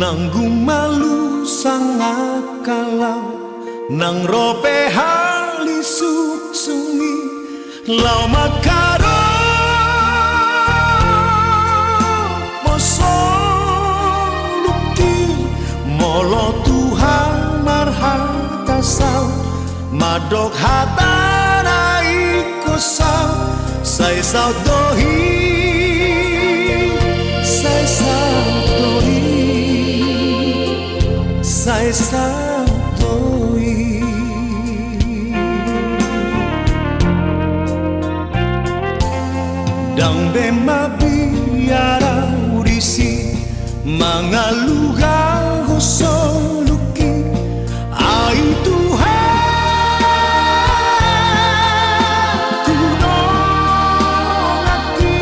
nanggung malu sangat kalau nang rope hali sungi lau makaro moso luki molo Tuhan marhata sao madok hatana iko sao sai sao dohi sai sao dohi sai sao dohi dang bema biara urisi mangaluga hosoluki ai Tuhan kunolaki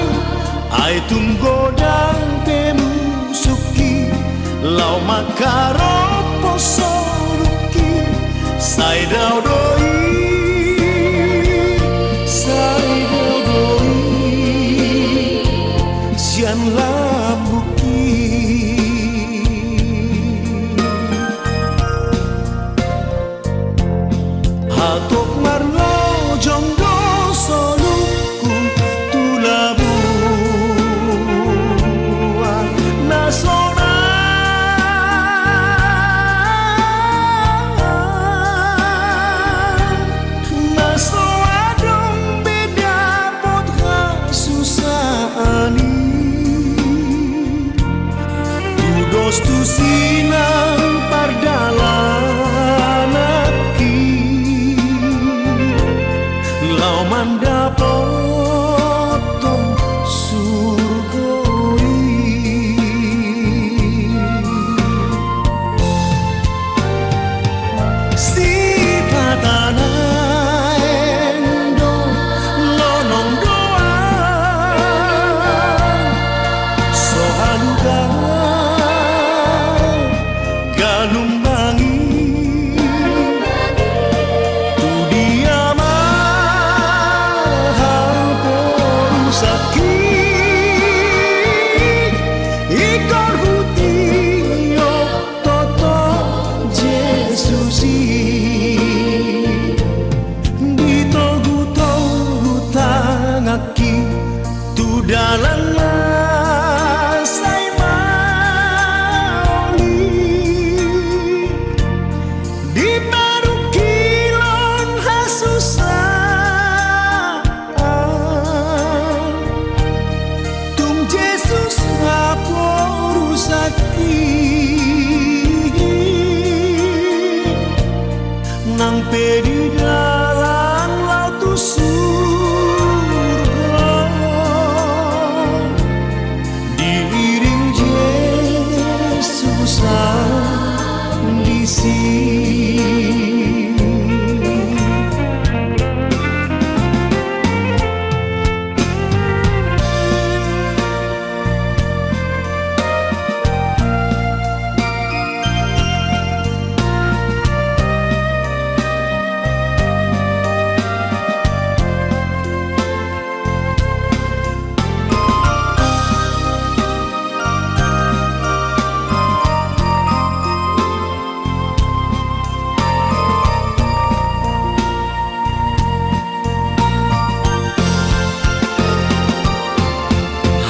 ai tunggodang temusuki lau makaro posoluki sai dau doi sai dau doi sian lambuki hatok marlo jongdo soluku tulabu nasona naso adong beda potra susani tudos tu sinang pardalanaki lau mandapotong surgoi si patana endo lonong doa sohaluga galumbangi tu dia mahal sakit ikor hutio toto Jesusi dito guto hutangaki tu dalam sai mauli di baru kilon hasusah tum Jesus ngaporusaki nang pedi dalam lautu surga diiring Yesus di sini.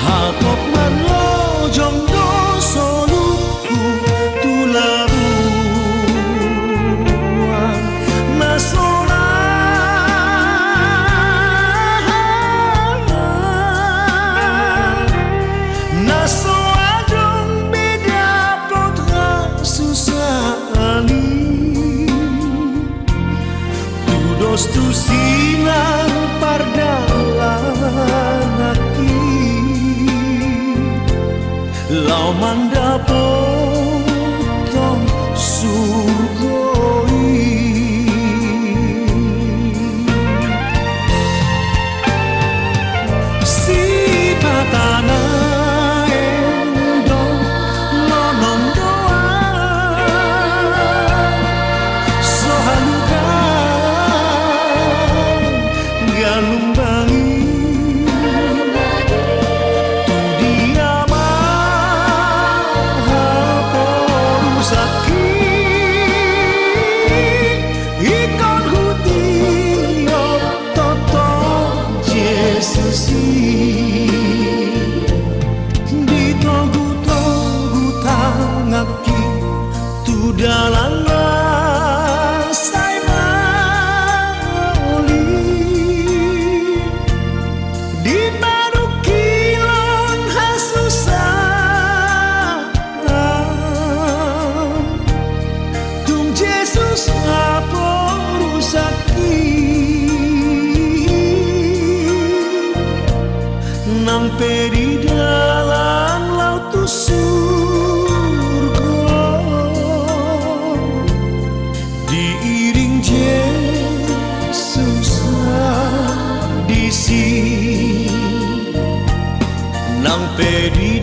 Hatok marlo jongdo soluku tulabuan nasona naso adong beda potra susani tudos tu sinang pardalanaki lau mandapotong surgoi si patana endo lonong doa sohaluga galumbangi tu dia mahal Nampe di dalam laut surga, diiring Yesus di sini. Nampe di